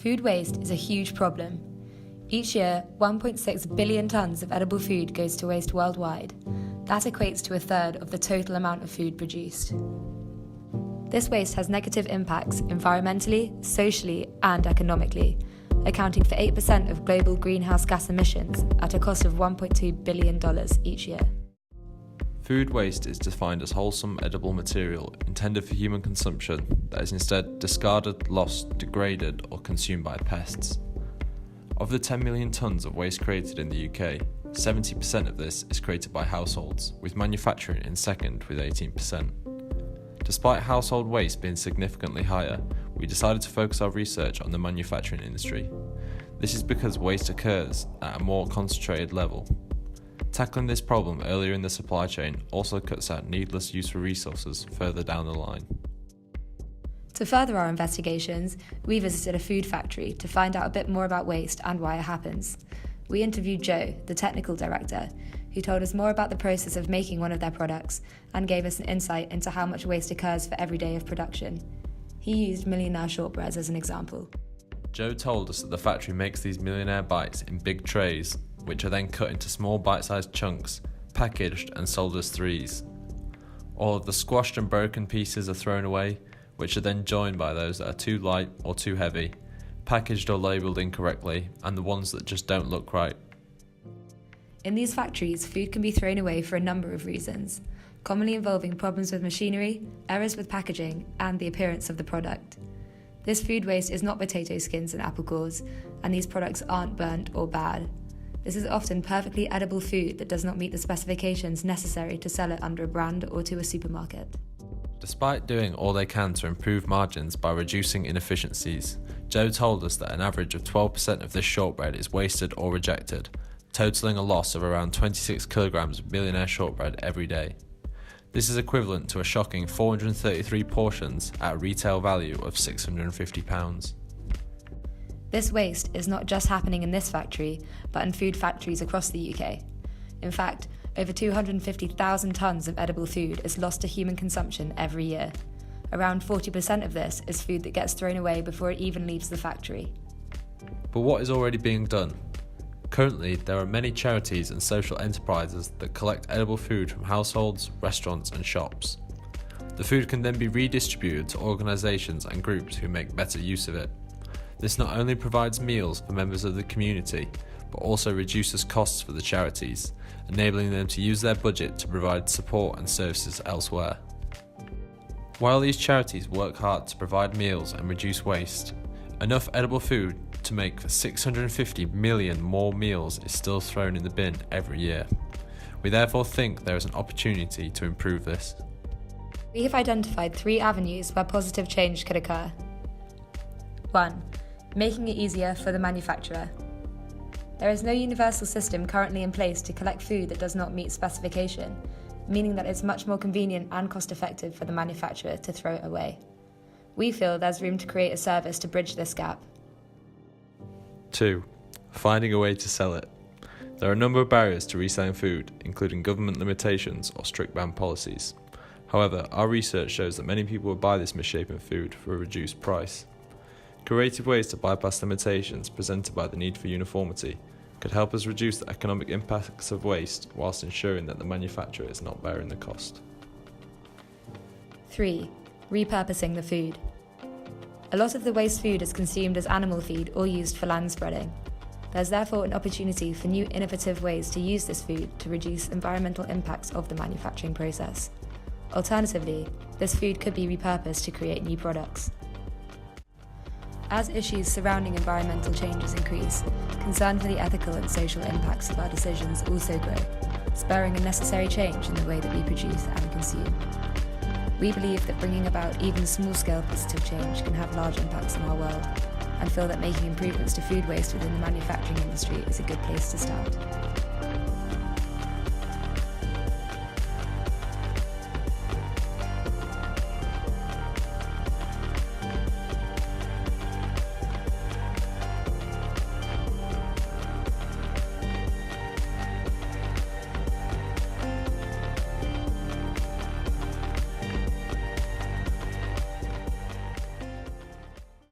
Food waste is a huge problem. Each year, 1.6 billion tonnes of edible food goes to waste worldwide. That equates to a third of the total amount of food produced. This waste has negative impacts environmentally, socially, and economically, accounting for 8% of global greenhouse gas emissions at a cost of $1.2 billion each year. Food waste is defined as wholesome edible material intended for human consumption that is instead discarded, lost, degraded, or consumed by pests. Of the 10 million tonnes of waste created in the UK, 70% of this is created by households, with manufacturing in second with 18%. Despite household waste being significantly higher, we decided to focus our research on the manufacturing industry. This is because waste occurs at a more concentrated level. Tackling this problem earlier in the supply chain also cuts out needless use of resources further down the line. To further our investigations, we visited a food factory to find out a bit more about waste and why it happens. We interviewed Joe, the technical director, who told us more about the process of making one of their products and gave us an insight into how much waste occurs for every day of production. He used Millionaire shortbreads as an example. Joe told us that the factory makes these Millionaire bites in big trays, which are then cut into small bite-sized chunks, packaged and sold as threes. All of the squashed and broken pieces are thrown away, which are then joined by those that are too light or too heavy, packaged or labelled incorrectly, and the ones that just don't look right. In these factories, food can be thrown away for a number of reasons, commonly involving problems with machinery, errors with packaging, and the appearance of the product. This food waste is not potato skins and apple cores, and these products aren't burnt or bad. This is often perfectly edible food that does not meet the specifications necessary to sell it under a brand or to a supermarket. Despite doing all they can to improve margins by reducing inefficiencies, Joe told us that an average of 12% of this shortbread is wasted or rejected, totaling a loss of around 26 kilograms of Millionaire shortbread every day. This is equivalent to a shocking 433 portions at a retail value of £650. This waste is not just happening in this factory, but in food factories across the UK. In fact, over 250,000 tonnes of edible food is lost to human consumption every year. Around 40% of this is food that gets thrown away before it even leaves the factory. But what is already being done? Currently, there are many charities and social enterprises that collect edible food from households, restaurants and shops. The food can then be redistributed to organisations and groups who make better use of it. This not only provides meals for members of the community, but also reduces costs for the charities, enabling them to use their budget to provide support and services elsewhere. While these charities work hard to provide meals and reduce waste, enough edible food to make 650 million more meals is still thrown in the bin every year. We therefore think there is an opportunity to improve this. We have identified 3 avenues where positive change could occur. 1. Making it easier for the manufacturer. There is no universal system currently in place to collect food that does not meet specification, meaning that it's much more convenient and cost-effective for the manufacturer to throw it away. We feel there's room to create a service to bridge this gap. 2. Finding a way to sell it. There are a number of barriers to reselling food, including government limitations or strict ban policies. However, our research shows that many people will buy this misshapen food for a reduced price. Creative ways to bypass limitations presented by the need for uniformity could help us reduce the economic impacts of waste whilst ensuring that the manufacturer is not bearing the cost. 3. Repurposing the food. A lot of the waste food is consumed as animal feed or used for land spreading. There's therefore an opportunity for new innovative ways to use this food to reduce environmental impacts of the manufacturing process. Alternatively, this food could be repurposed to create new products. As issues surrounding environmental changes increase, concern for the ethical and social impacts of our decisions also grow, spurring a necessary change in the way that we produce and consume. We believe that bringing about even small-scale positive change can have large impacts on our world, and feel that making improvements to food waste within the manufacturing industry is a good place to start.